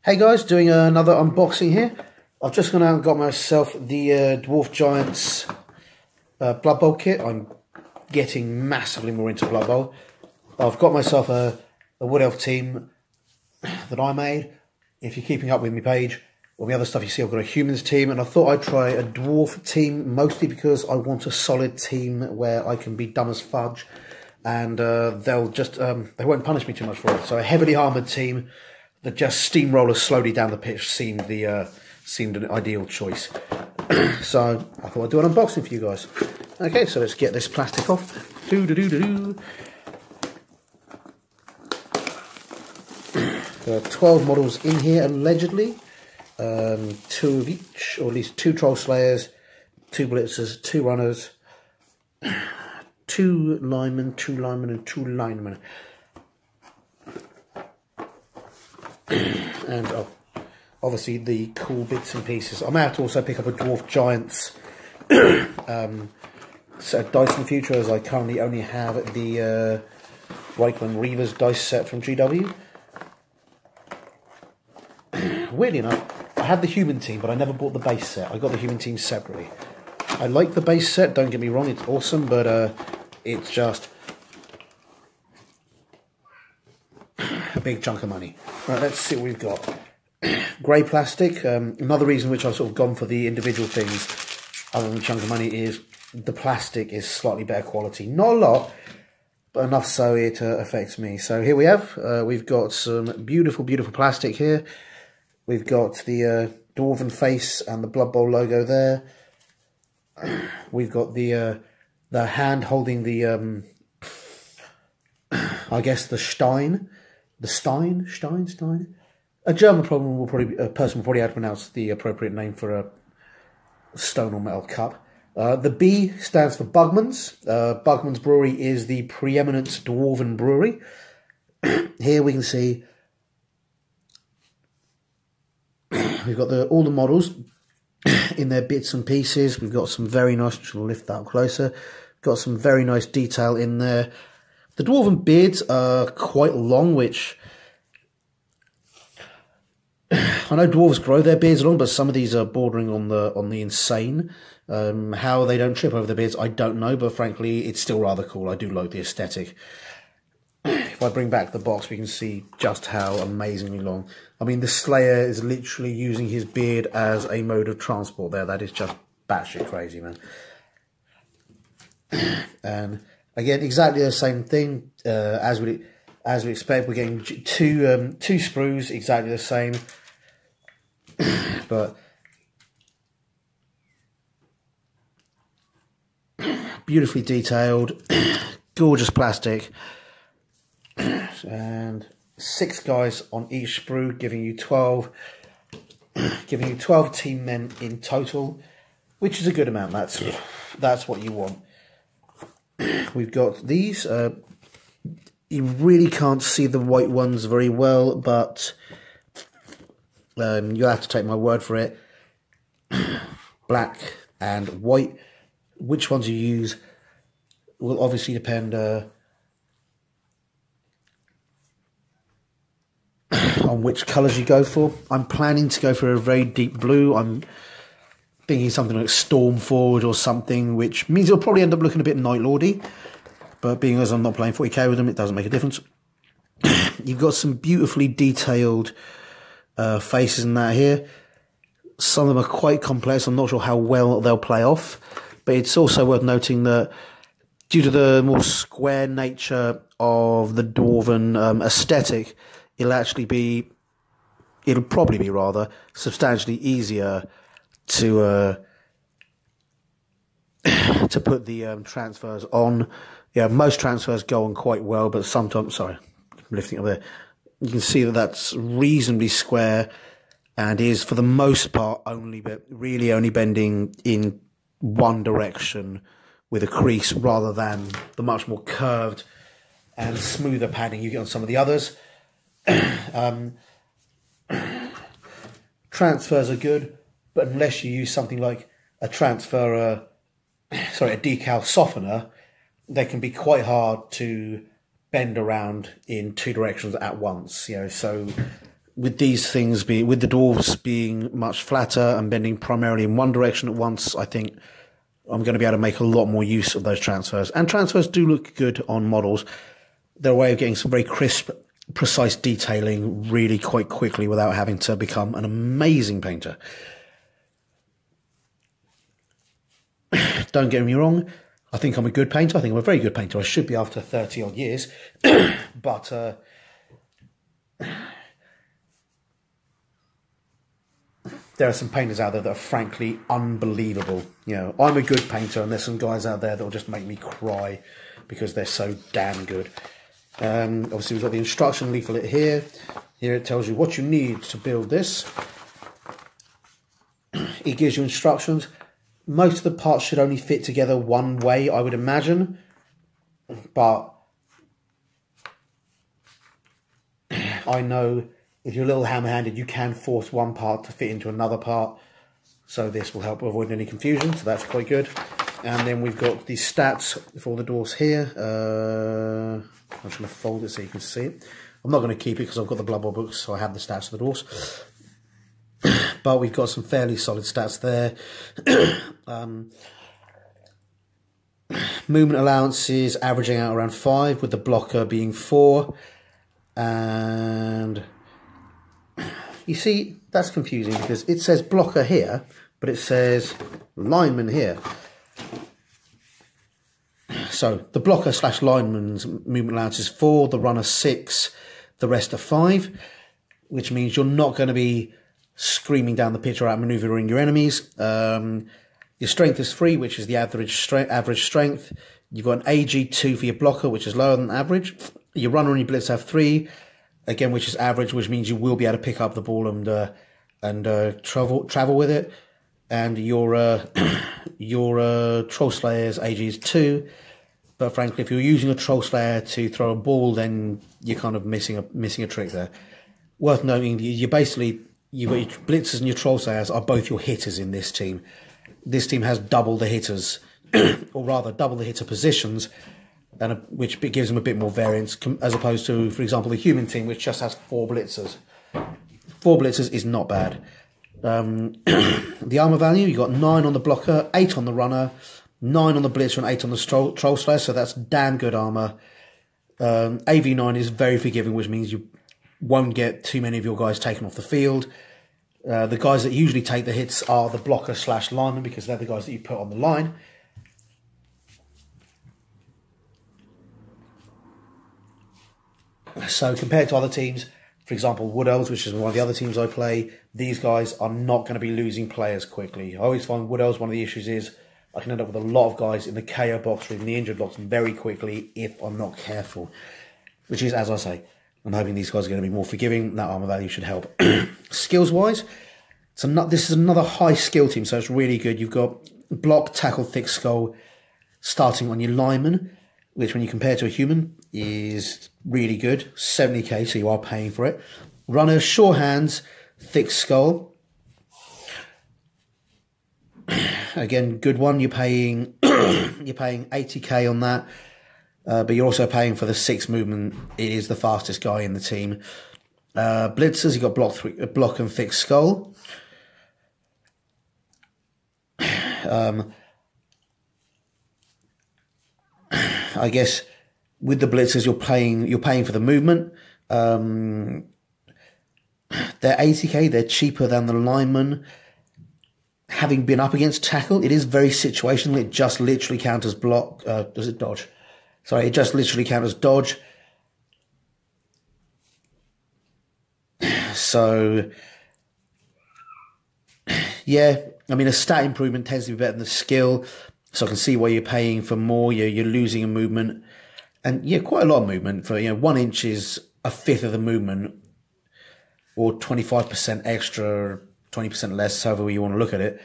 Hey guys, doing another unboxing here. I've just gone out and got myself the Dwarf Giants Bloodbowl kit. I'm getting massively more into Bloodbowl. I've got myself a Wood Elf team that I made. If you're keeping up with my page, all the other stuff you see, I've got a humans team, and I thought I'd try a dwarf team, mostly because I want a solid team where I can be dumb as fudge, and they'll just they won't punish me too much for it. So a heavily armoured team that just steamrollers slowly down the pitch seemed an ideal choice. So I thought I'd do an unboxing for you guys. Okay, so let's get this plastic off. There are 12 models in here allegedly. 2 of each, or at least 2 Troll Slayers, 2 Blitzers, 2 Runners, 2 linemen, and 2 linemen. And obviously the cool bits and pieces. I may have to also pick up a Dwarf Giants set of dice in the future, as I currently only have the Reichman Reavers dice set from GW. Weirdly enough, I had the human team, but I never bought the base set. I got the human team separately. I like the base set, don't get me wrong, it's awesome, but it's just a big chunk of money. Right, let's see what we've got. Grey plastic. Another reason which I've sort of gone for the individual things, other than a chunk of money, is the plastic is slightly better quality. Not a lot, but enough so it affects me. So here we have, we've got some beautiful, beautiful plastic here. We've got the Dwarven face and the Bloodbowl logo there. We've got the hand holding the, I guess the Stein. The Stein? A German person will probably have to pronounce the appropriate name for a stone or metal cup. The B stands for Bugman's. Bugman's Brewery is the preeminent Dwarven brewery. Here we can see we've got all the models in their bits and pieces. We've got some very nice, which we'll lift that up closer. Got some very nice detail in there. The Dwarven beards are quite long, which I know dwarves grow their beards long, but some of these are bordering on the insane. How they don't trip over the beards, I don't know, but frankly, it's still rather cool. I do like the aesthetic. If I bring back the box, we can see just how amazingly long. I mean, the Slayer is literally using his beard as a mode of transport there. That is just batshit crazy, man. And again, exactly the same thing as we expect. We're getting two sprues, exactly the same, but beautifully detailed, gorgeous plastic, and 6 guys on each sprue, giving you 12 team men in total, which is a good amount. That's what you want. We've got these. You really can't see the white ones very well, but you'll have to take my word for it. Black and white. Which ones you use will obviously depend on which colours you go for. I'm planning to go for a very deep blue. I'm thinking something like Storm Forward or something, which means it'll probably end up looking a bit Night Lordy. But being as I'm not playing 40k with them, it doesn't make a difference. You've got some beautifully detailed faces in that here. Some of them are quite complex. I'm not sure how well they'll play off. But it's also worth noting that due to the more square nature of the Dwarven aesthetic, it'll probably be rather substantially easier to put the transfers on. Yeah, most transfers go on quite well, but sometimes, sorry, I'm lifting up there. You can see that that's reasonably square and is, for the most part, only bending in one direction with a crease, rather than the much more curved and smoother padding you get on some of the others. Transfers are good, but unless you use something like a decal softener, they can be quite hard to bend around in 2 directions at once. So with these things with the dwarves being much flatter and bending primarily in one direction at once, I think I'm going to be able to make a lot more use of those transfers. And transfers do look good on models. They're a way of getting some very crisp, precise detailing really quite quickly without having to become an amazing painter. Don't get me wrong, I think I'm a good painter. I think I'm a very good painter. I should be after 30 odd years. But there are some painters out there that are frankly unbelievable. You know, I'm a good painter, and there's some guys out there that will just make me cry because they're so damn good. Obviously, we've got the instruction leaflet here. Here it tells you what you need to build this. It gives you instructions. Most of the parts should only fit together one way, I would imagine. But I know if you're a little hammer-handed, you can force one part to fit into another part. So this will help avoid any confusion, so that's quite good. And then we've got the stats for the dwarfs here. I'm just going to fold it so you can see it. I'm not going to keep it because I've got the Bloodbowl books, so I have the stats of the dwarfs. But we've got some fairly solid stats there. Movement allowances averaging out around 5, with the blocker being 4. And you see, that's confusing because it says blocker here, but it says lineman here. So the blocker / lineman's movement allowance is 4, the runner 6, the rest are 5, which means you're not going to be screaming down the pitch or out manoeuvring your enemies. Your strength is 3, which is the average strength. You've got an AG2 for your blocker, which is lower than average. Your runner and your blitz have 3, again, which is average, which means you will be able to pick up the ball and travel with it. And your Troll Slayer's AG is 2. But frankly, if you're using a Troll Slayer to throw a ball, then you're kind of missing a trick there. Worth noting, you've got your blitzers and your Troll Slayers are both your hitters in this team. This team has double the hitters, or rather double the hitter positions, and which gives them a bit more variance, as opposed to, for example, the human team, which just has 4 blitzers. 4 blitzers is not bad. The armor value, you got 9 on the blocker, 8 on the runner, 9 on the blitzer, and 8 on the Troll Slayer, so that's damn good armor. AV9 is very forgiving, which means you won't get too many of your guys taken off the field. The guys that usually take the hits are the blocker / lineman, because they're the guys that you put on the line. So compared to other teams, for example, Wood Elves, which is one of the other teams I play, these guys are not going to be losing players quickly. I always find Wood Elves, one of the issues is I can end up with a lot of guys in the KO box or in the injured box very quickly if I'm not careful. Which is, as I say, I'm hoping these guys are going to be more forgiving. That armor value should help. Skills-wise, this is another high skill team, so it's really good. You've got block, tackle, thick skull starting on your lineman, which when you compare to a human is really good. 70k, so you are paying for it. Runners, sure hands, thick skull. Again, good one. You're paying 80k on that. But you're also paying for the 6 movement. It is the fastest guy in the team. Blitzers, you've got block and thick skull. I guess with the blitzers, you're paying for the movement. They're 80k. They're cheaper than the lineman. Having been up against tackle, it is very situational. It just literally counts as block. Does it dodge? Sorry, it just literally counts as dodge. So, yeah, I mean, a stat improvement tends to be better than the skill. So I can see why you're paying for more. You're losing a movement. And yeah, quite a lot of movement. For 1 inch is a fifth of the movement, or 25% extra, 20% less, however you want to look at it.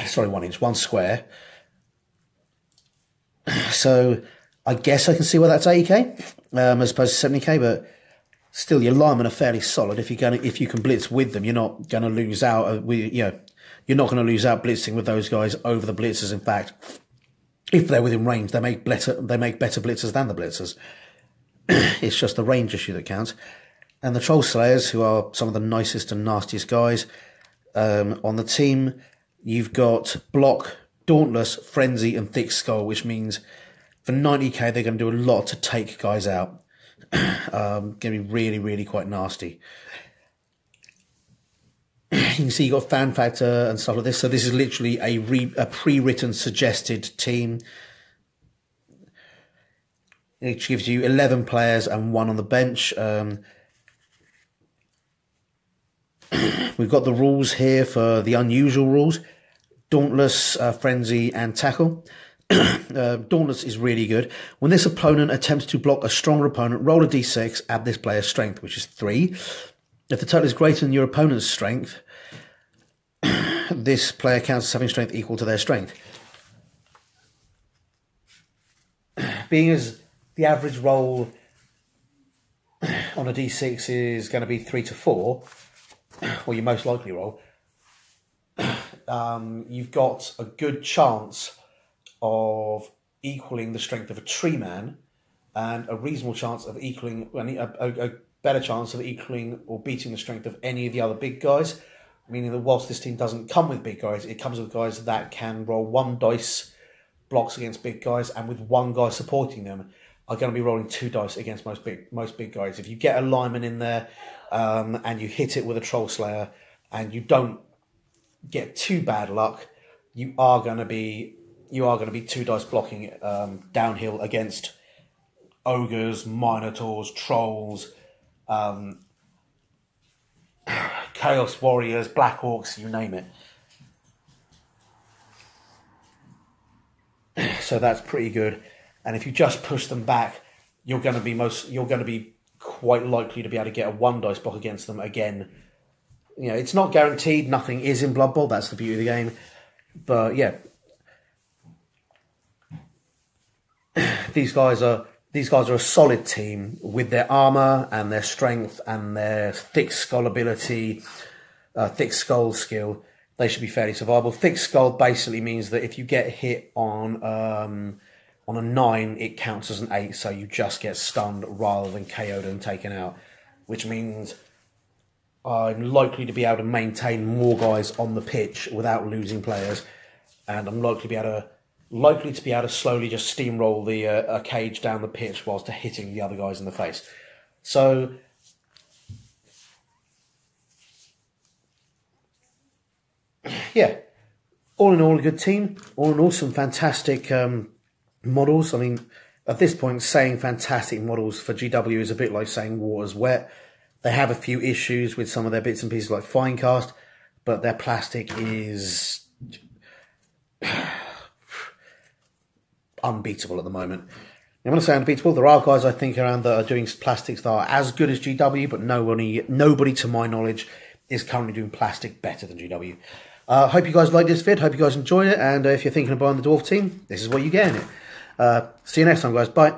Sorry, 1 inch, 1 square. So I guess I can see why that's 80k as opposed to 70k, but still, your linemen are fairly solid. If you can blitz with them, you're not going to lose out. You're not going to lose out blitzing with those guys over the blitzers. In fact, if they're within range, they make better blitzers than the blitzers. It's just the range issue that counts. And the Troll Slayers, who are some of the nicest and nastiest guys on the team. You've got Block, Dauntless, Frenzy, and Thick Skull, which means for 90k they're going to do a lot to take guys out. Going to be really, really quite nasty. You can see you've got fan factor and stuff like this. So this is literally a pre-written suggested team. It gives you 11 players and 1 on the bench. We've got the rules here for the unusual rules. Dauntless, Frenzy, and Tackle. Dauntless is really good. When this opponent attempts to block a stronger opponent, roll a d6, add this player's strength, which is 3. If the total is greater than your opponent's strength, this player counts as having strength equal to their strength. Being as the average roll on a d6 is going to be 3 to 4, or your most likely roll, you've got a good chance of equaling the strength of a tree man, and a reasonable chance of equaling, a better chance of equaling or beating the strength of any of the other big guys, meaning that whilst this team doesn't come with big guys, it comes with guys that can roll 1 dice blocks against big guys, and with 1 guy supporting them, are going to be rolling 2 dice against most big guys. If you get a lineman in there and you hit it with a Troll Slayer and you don't get too bad luck, you are going to be 2 dice blocking downhill against ogres, minotaurs, trolls, chaos warriors, black orcs, you name it. So that's pretty good. And if you just push them back, you're going to be quite likely to be able to get a 1 dice block against them again. You know, it's not guaranteed. Nothing is in Blood Bowl. That's the beauty of the game. But yeah, these guys are a solid team with their armor and their strength and their thick skull ability, thick skull skill. They should be fairly survivable. Thick skull basically means that if you get hit on a 9, it counts as an 8, so you just get stunned rather than KO'd and taken out, which means I'm likely to be able to maintain more guys on the pitch without losing players, and I'm likely to be able to slowly just steamroll the a cage down the pitch whilst hitting the other guys in the face. So yeah, all in all, a good team. All in all, some fantastic models. I mean, at this point, saying fantastic models for GW is a bit like saying water's wet. They have a few issues with some of their bits and pieces like Finecast, but their plastic is unbeatable at the moment. I'm going to say unbeatable. There are guys I think around that are doing plastics that are as good as GW, but nobody to my knowledge is currently doing plastic better than GW. Hope you guys liked this vid. Hope you guys enjoyed it. And if you're thinking of buying the Dwarf team, this is what you get in it. See you next time, guys. Bye.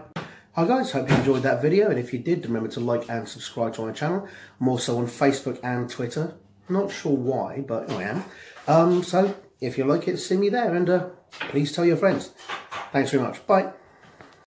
Hi, guys. Hope you enjoyed that video. And if you did, remember to like and subscribe to my channel. I'm also on Facebook and Twitter. Not sure why, but I am. So if you like it, see me there. And please tell your friends. Thanks very much. Bye.